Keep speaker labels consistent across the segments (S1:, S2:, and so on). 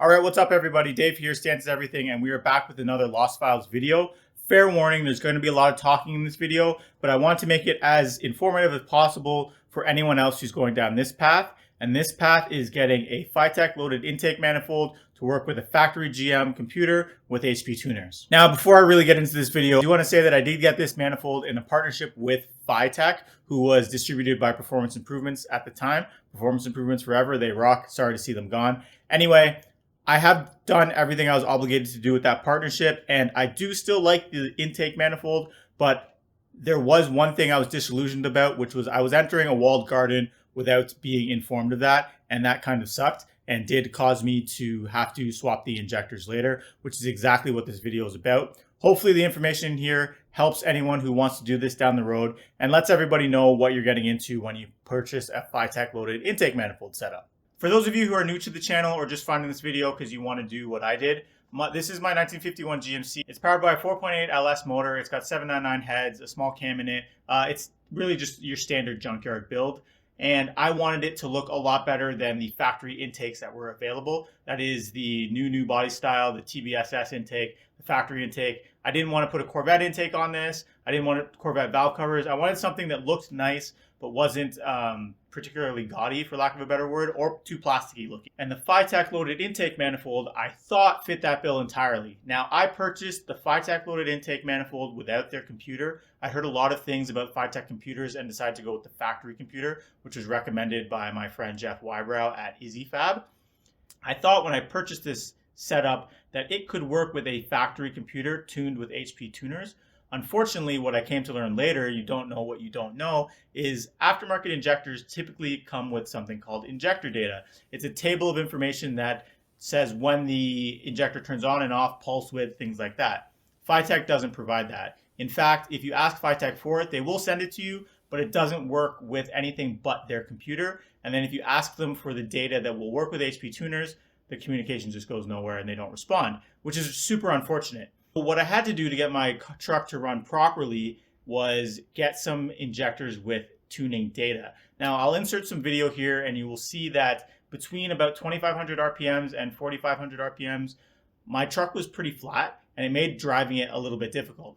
S1: All right, what's up everybody? Dave here, Stances Everything, and we are back with another Lost Files video. Fair warning, there's going to be a lot of talking in this video, but I want to make it as informative as possible for anyone else who's going down this path. And this path is getting a Fitech loaded intake manifold to work with a factory GM computer with HP tuners. Now, before I really get into this video, I do want to say that I did get this manifold in a partnership with Fitech, who was distributed by Performance Improvements at the time. Performance Improvements forever, they rock. Sorry to see them gone. Anyway, I have done everything I was obligated to do with that partnership, and I do still like the intake manifold, but there was one thing I was disillusioned about, which was I was entering a walled garden without being informed of that, and that kind of sucked and did cause me to have to swap the injectors later, which is exactly what this video is about. Hopefully the information here helps anyone who wants to do this down the road and lets everybody know what you're getting into when you purchase a Fitech loaded intake manifold setup. For those of you who are new to the channel or just finding this video because you want to do what I did, this is my 1951 GMC. It's powered by a 4.8 LS motor. It's got 799 heads, a small cam in it. It's really just your standard junkyard build. And I wanted it to look a lot better than the factory intakes that were available. That is the new body style, the TBSS intake, the factory intake. I didn't want to put a Corvette intake on this. I didn't want Corvette valve covers. I wanted something that looked nice, but wasn't particularly gaudy, for lack of a better word, or too plasticky looking. And the Fitech loaded intake manifold, I thought fit that bill entirely. Now, I purchased the Fitech loaded intake manifold without their computer. I heard a lot of things about Fitech computers and decided to go with the factory computer, which was recommended by my friend Jeff Wybrow at EasyFab. I thought when I purchased this setup that it could work with a factory computer tuned with HP tuners. Unfortunately, what I came to learn later, you don't know what you don't know, is aftermarket injectors typically come with something called injector data. It's a table of information that says when the injector turns on and off, pulse width, things like that. Fitech doesn't provide that. In fact, if you ask Fitech for it, they will send it to you, but it doesn't work with anything but their computer. And then if you ask them for the data that will work with HP tuners, the communication just goes nowhere and they don't respond, which is super unfortunate. But what I had to do to get my truck to run properly was get some injectors with tuning data. Now, I'll insert some video here and you will see that between about 2,500 RPMs and 4,500 RPMs, my truck was pretty flat and it made driving it a little bit difficult.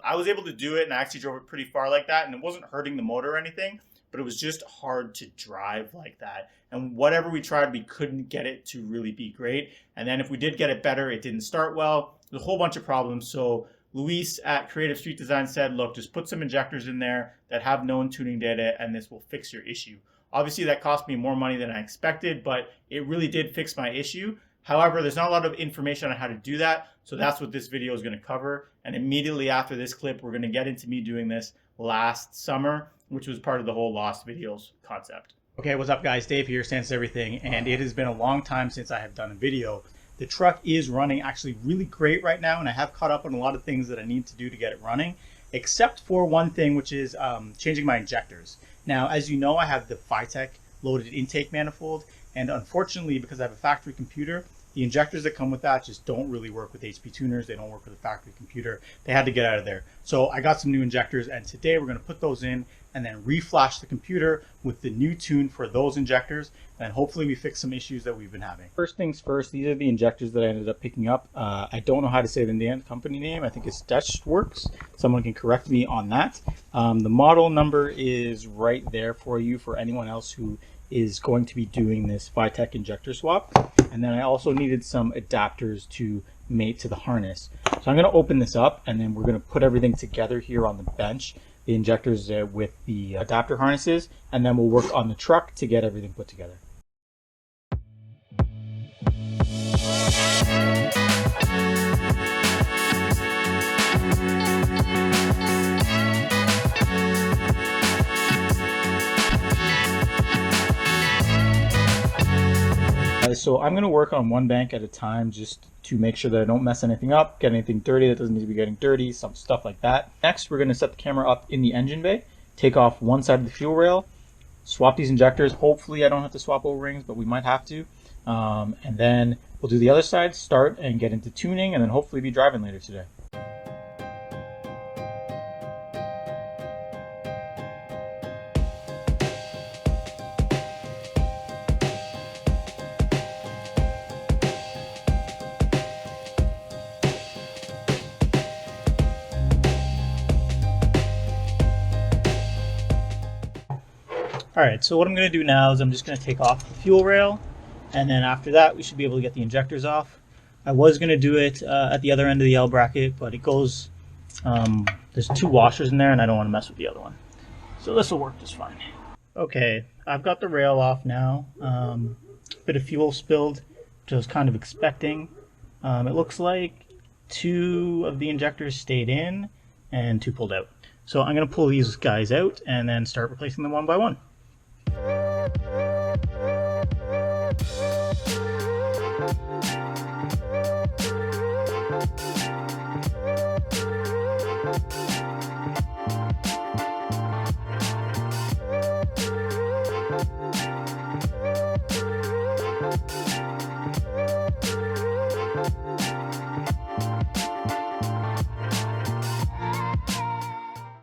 S1: I was able to do it and I actually drove it pretty far like that, and it wasn't hurting the motor or anything, but it was just hard to drive like that. And whatever we tried, we couldn't get it to really be great. And then if we did get it better, it didn't start well. There's a whole bunch of problems. So Luis at Creative Street Design said, look, just put some injectors in there that have known tuning data and this will fix your issue. Obviously that cost me more money than I expected, but it really did fix my issue. However, there's not a lot of information on how to do that, so that's what this video is going to cover. And immediately after this clip, we're going to get into me doing this last summer, which was part of the whole Lost Videos concept. Okay, what's up guys? Dave here, Stances Everything, and it has been a long time since I have done a video. The truck is running actually really great right now, and I have caught up on a lot of things that I need to do to get it running, except for one thing, which is changing my injectors. Now, as you know, I have the Fitech loaded intake manifold, and unfortunately, because I have a factory computer, the injectors that come with that just don't really work with HP tuners. They don't work with a factory computer. They had to get out of there. So I got some new injectors, and today we're going to put those in and then reflash the computer with the new tune for those injectors, and hopefully we fix some issues that we've been having. First things first, these are the injectors that I ended up picking up. I don't know how to say the company name. I think it's Deatschwerks. Someone can correct me on that. The model number is right there for you for anyone else who is going to be doing this Fitech injector swap. And then I also needed some adapters to mate to the harness. So I'm going to open this up and then we're going to put everything together here on the bench, the injectors with the adapter harnesses, and then we'll work on the truck to get everything put together. So I'm going to work on one bank at a time just to make sure that I don't mess anything up, get anything dirty that doesn't need to be getting dirty, some stuff like that. Next, we're going to set the camera up in the engine bay, take off one side of the fuel rail, swap these injectors. Hopefully I don't have to swap O-rings, but we might have to. And then we'll do the other side, start and get into tuning, and then hopefully be driving later today.
S2: All right, so what I'm going to do now is I'm just going to take off the fuel rail, and then after that we should be able to get the injectors off. I was going to do it at the other end of the L bracket, but it goes, there's 2 washers in there and I don't want to mess with the other one. So this will work just fine. Okay, I've got the rail off now. Bit of fuel spilled, which I was kind of expecting. It looks like 2 of the injectors stayed in and 2 pulled out. So I'm going to pull these guys out and then start replacing them one by one.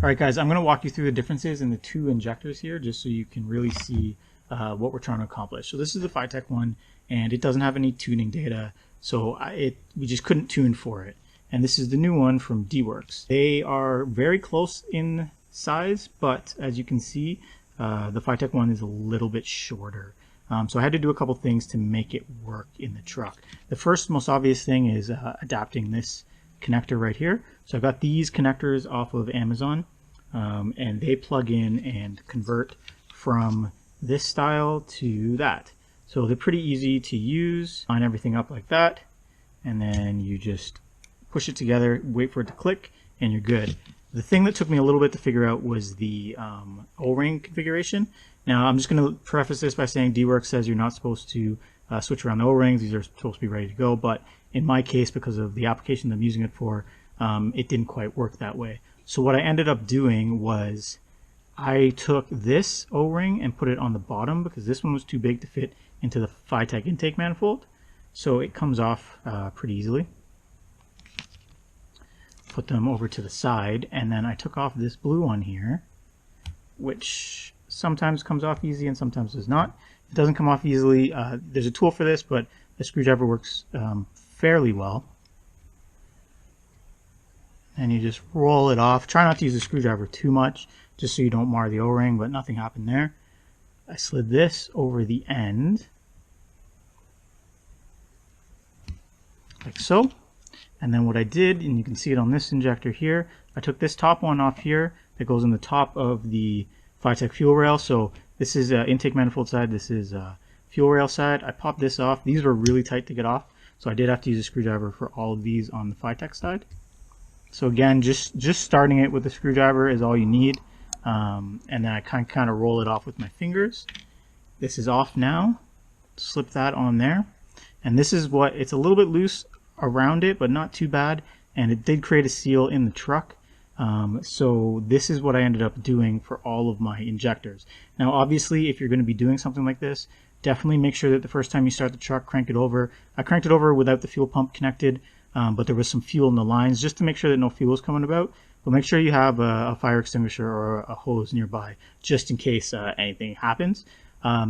S2: Alright guys, I'm going to walk you through the differences in the 2 injectors here just so you can really see what we're trying to accomplish. So this is the Fitech one, and it doesn't have any tuning data, so we just couldn't tune for it. And this is the new one from Deatschwerks. They are very close in size, but as you can see, the Fitech one is a little bit shorter. So I had to do a couple things to make it work in the truck. The first most obvious thing is adapting this connector right here. So I've got these connectors off of Amazon, and they plug in and convert from this style to that. So they're pretty easy to use. Line everything up like that, and then you just push it together, wait for it to click, and you're good. The thing that took me a little bit to figure out was the O-ring configuration. Now I'm just going to preface this by saying Deatschwerks says you're not supposed to switch around the O-rings. These are supposed to be ready to go, but in my case, because of the application I'm using it for, it didn't quite work that way. So what I ended up doing was I took this O-ring and put it on the bottom because this one was too big to fit into the Fitech intake manifold. So it comes off pretty easily. Put them over to the side, and then I took off this blue one here, which sometimes comes off easy and sometimes does not. It doesn't come off easily. There's a tool for this, but a screwdriver works fairly well. And you just roll it off. Try not to use the screwdriver too much, just so you don't mar the O-ring, but nothing happened there. I slid this over the end, like so. And then what I did, and you can see it on this injector here, I took this top one off here that goes in the top of the Fitech fuel rail. So this is intake manifold side, this is fuel rail side. I popped this off. These were really tight to get off, so I did have to use a screwdriver for all of these on the Fitech side. So again, just starting it with the screwdriver is all you need, and then I kind of roll it off with my fingers. This is off now. Slip that on there, and this is what, it's a little bit loose around it, but not too bad, and it did create a seal in the truck. So this is what I ended up doing for all of my injectors. Now obviously, if you're going to be doing something like this, definitely make sure that the first time you start the truck, crank it over. I cranked it over without the fuel pump connected, but there was some fuel in the lines just to make sure that no fuel is coming about. But make sure you have a fire extinguisher or a hose nearby just in case anything happens.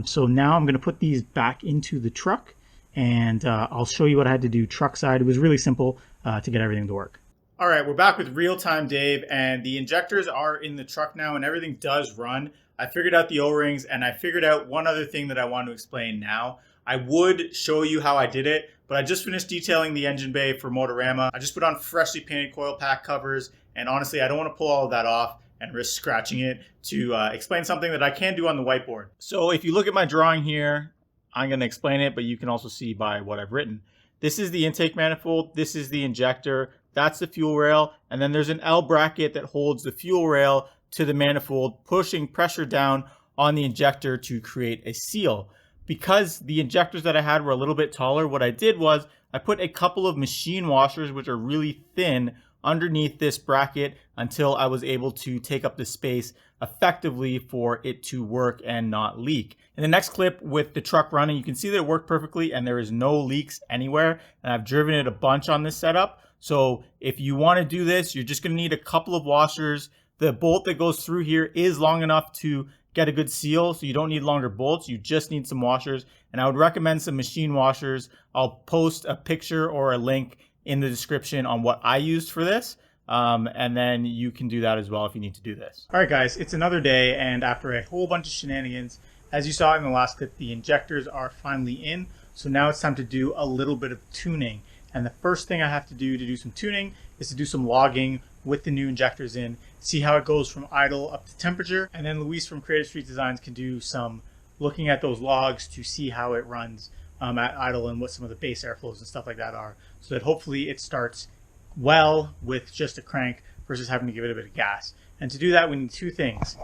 S2: So now I'm going to put these back into the truck, and I'll show you what I had to do truck side. It was really simple to get everything to work.
S1: All right, we're back with real-time Dave, and the injectors are in the truck now and everything does run. I figured out the O-rings, and I figured out one other thing that I want to explain now. I would show you how I did it, but I just finished detailing the engine bay for Motorama. I just put on freshly painted coil pack covers, and honestly, I don't want to pull all of that off and risk scratching it to explain something that I can do on the whiteboard. So if you look at my drawing here, I'm going to explain it, but you can also see by what I've written. This is the intake manifold, this is the injector, that's the fuel rail, and then there's an L bracket that holds the fuel rail to the manifold, pushing pressure down on the injector to create a seal. Because the injectors that I had were a little bit taller, what I did was I put a couple of machine washers, which are really thin, underneath this bracket until I was able to take up the space effectively for it to work and not leak. In the next clip with the truck running, you can see that it worked perfectly and there is no leaks anywhere, and I've driven it a bunch on this setup. So if you want to do this, you're just going to need a couple of washers. The bolt that goes through here is long enough to get a good seal, so you don't need longer bolts, you just need some washers, and I would recommend some machine washers. I'll post a picture or a link in the description on what I used for this. And then you can do that as well if you need to do this.
S2: All right, guys, it's another day, and after a whole bunch of shenanigans, as you saw in the last clip, the injectors are finally in. So now it's time to do a little bit of tuning. And the first thing I have to do some tuning is to do some logging with the new injectors in, see how it goes from idle up to temperature. And then Luis from Creative Street Designs can do some looking at those logs to see how it runs at idle and what some of the base airflows and stuff like that are, so that hopefully it starts well with just a crank versus having to give it a bit of gas. And to do that, we need two things.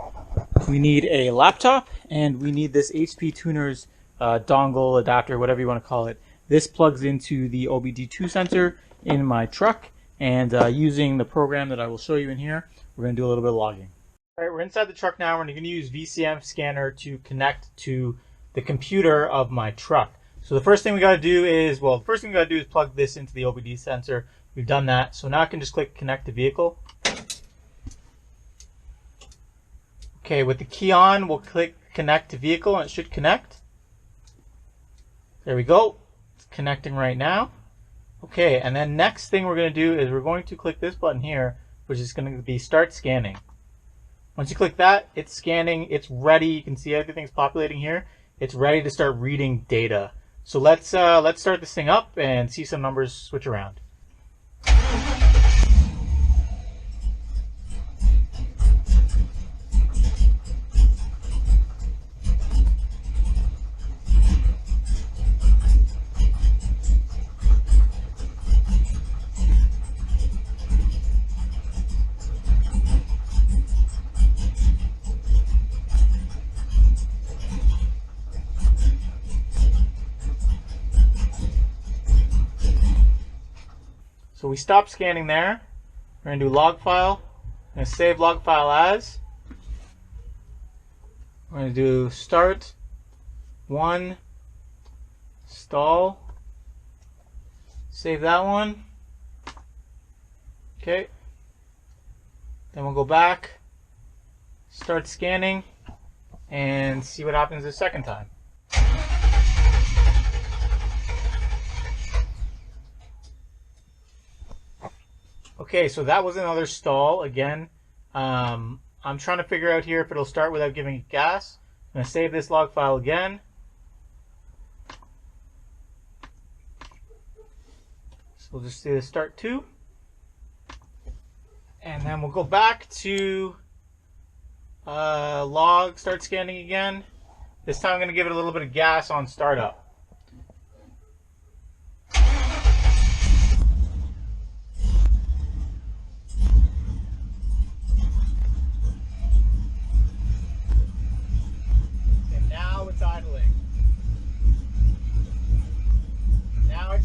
S2: We need a laptop, and we need this HP Tuners dongle, adapter, whatever you want to call it. This plugs into the OBD2 sensor in my truck, and using the program that I will show you in here, we're going to do a little bit of logging. All right, we're inside the truck now. We're going to use VCM scanner to connect to the computer of my truck. So the first thing we got to do is, plug this into the OBD sensor. We've done that. So now I can just click connect to vehicle. Okay, with the key on, we'll click connect to vehicle and it should connect. There we go. It's connecting right now. Okay, and then next thing we're going to do is we're going to click this button here, which is going to be start scanning. Once you click that, it's scanning, it's ready. You can see everything's populating here. It's ready to start reading data. So let's start this thing up and see some numbers switch around. So we stop scanning there. We're going to do log file. I'm going to save log file as. We're going to do start, one, stall. Save that one. Okay. Then we'll go back, start scanning, and see what happens the second time. Okay, so that was another stall again. I'm trying to figure out here if it'll start without giving it gas. I'm going to save this log file again. So we'll just do the start 2. And then we'll go back to log, start scanning again. This time I'm going to give it a little bit of gas on startup.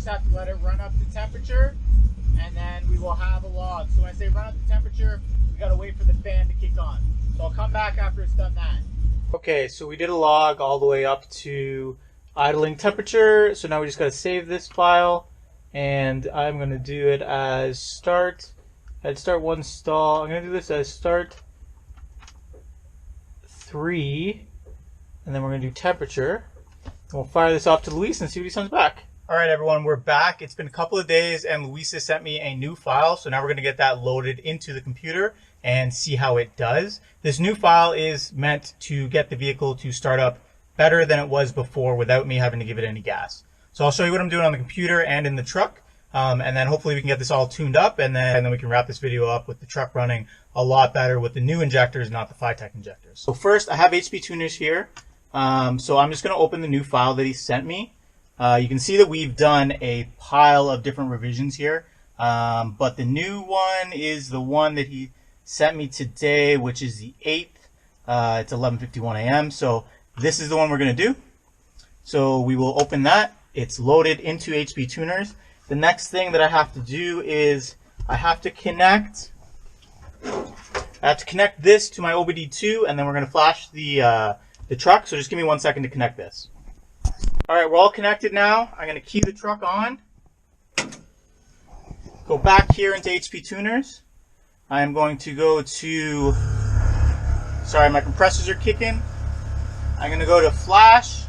S2: Have to let it run up to temperature, and then we will have a log. So when I say run up to temperature, we got to wait for the fan to kick on. So I'll come back after it's done that. Okay, so we did a log all the way up to idling temperature. So now we just got to save this file, and I'm going to do it as start. I'd start one stall. I'm going to do this as start 3, and then we're going to do temperature. And we'll fire this off to Luis and see what he sends back. All right, everyone, we're back. It's been a couple of days, and Luis has sent me a new file. So now we're going to get that loaded into the computer and see how it does. This new file is meant to get the vehicle to start up better than it was before without me having to give it any gas. So I'll show you what I'm doing on the computer and in the truck, and then hopefully we can get this all tuned up, and then we can wrap this video up with the truck running a lot better with the new injectors, not the Fitech injectors. So first, I have HP Tuners here. So I'm just going to open the new file that he sent me. You can see that we've done a pile of different revisions here, but the new one is the one that he sent me today, which is the 8th. It's 11:51 a.m. So this is the one we're going to do. So we will open that. It's loaded into HP Tuners. The next thing that I have to do is I have to connect this to my OBD2, and then we're going to flash the truck. So just give me 1 second to connect this. All right, we're all connected now. I'm going to key the truck on. Go back here into HP Tuners. I am going to go to, sorry, my compressors are kicking. I'm going to go to Flash,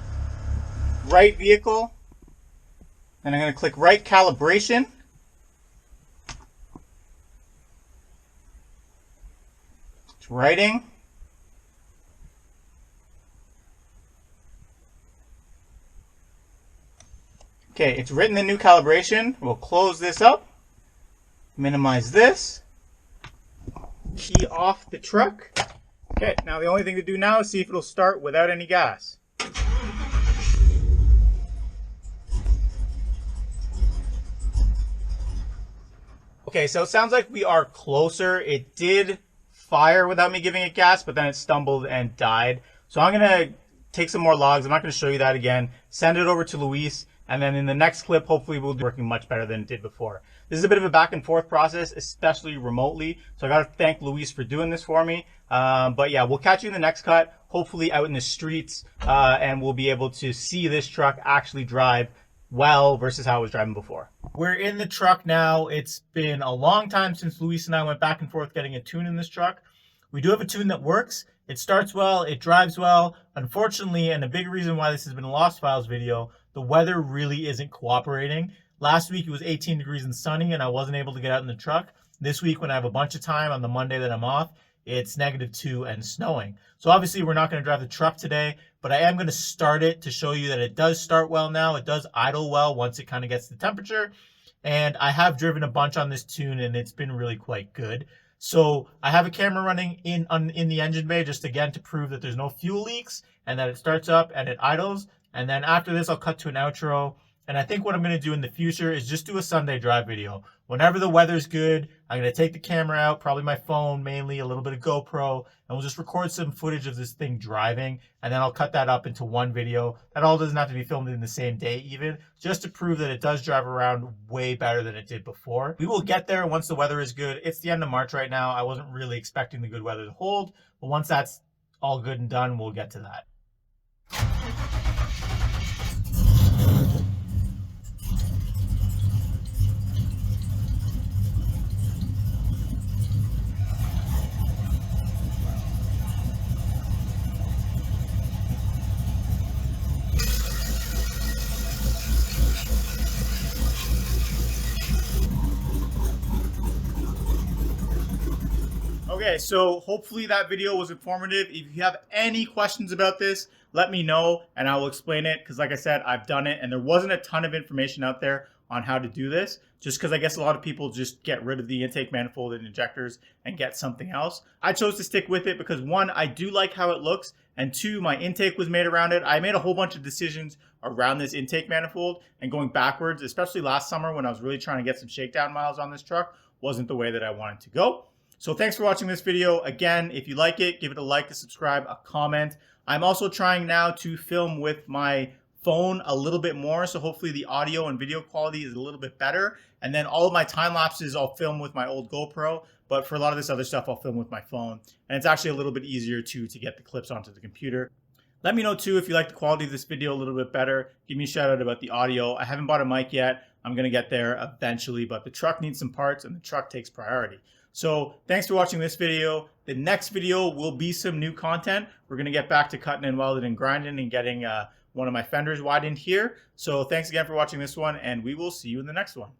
S2: Right Vehicle, and I'm going to click Right Calibration.
S1: writing. Okay, it's written the new calibration. We'll close this up, minimize this, key off the truck. Okay, now the only thing to do now is see if it'll start without any gas. Okay, so it sounds like we are closer. It did fire without me giving it gas, but then it stumbled and died. So I'm gonna take some more logs. I'm not gonna show you that again. Send it over to Luis, and then in the next clip, hopefully we'll be working much better than it did before. This is a bit of a back and forth process, especially remotely. So I gotta thank Luis for doing this for me. But yeah, we'll catch you in the next cut, hopefully out in the streets, and we'll be able to see this truck actually drive well versus how I was driving before. We're in the truck now. It's been a long time since Luis and I went back and forth getting a tune in this truck. We do have a tune that works. It starts well, it drives well. Unfortunately, and a big reason why this has been a Lost Files video, the weather really isn't cooperating. Last week it was 18 degrees and sunny and I wasn't able to get out in the truck. This week when I have a bunch of time on the Monday that I'm off, it's -2 and snowing. So obviously we're not going to drive the truck today, but I am going to start it to show you that it does start well now. It does idle well once it kind of gets the temperature. And I have driven a bunch on this tune and it's been really quite good. So I have a camera running in the engine bay just again to prove that there's no fuel leaks and that it starts up and it idles. And then after this, I'll cut to an outro. And I think what I'm going to do in the future is just do a Sunday drive video. Whenever the weather's good, I'm going to take the camera out, probably my phone mainly, a little bit of GoPro, and we'll just record some footage of this thing driving. And then I'll cut that up into one video. That all doesn't have to be filmed in the same day even, just to prove that it does drive around way better than it did before. We will get there once the weather is good. It's the end of March right now. I wasn't really expecting the good weather to hold, but once that's all good and done, we'll get to that. Okay, so hopefully that video was informative. If you have any questions about this, let me know and I will explain it because like I said, I've done it and there wasn't a ton of information out there on how to do this just because I guess a lot of people just get rid of the intake manifold and injectors and get something else. I chose to stick with it because one, I do like how it looks, and two, my intake was made around it. I made a whole bunch of decisions around this intake manifold and going backwards, especially last summer when I was really trying to get some shakedown miles on this truck, wasn't the way that I wanted to go. So thanks for watching this video. Again, if you like it, give it a like, a subscribe, a comment. I'm also trying now to film with my phone a little bit more, so hopefully the audio and video quality is a little bit better. And then all of my time lapses I'll film with my old GoPro, but for a lot of this other stuff I'll film with my phone. And it's actually a little bit easier to get the clips onto the computer. Let me know too if you like the quality of this video a little bit better. Give me a shout out about the audio. I haven't bought a mic yet. I'm gonna get there eventually, but the truck needs some parts and the truck takes priority. So thanks for watching this video. The next video will be some new content. We're going to get back to cutting and welding and grinding and getting one of my fenders widened here. So thanks again for watching this one, and we will see you in the next one.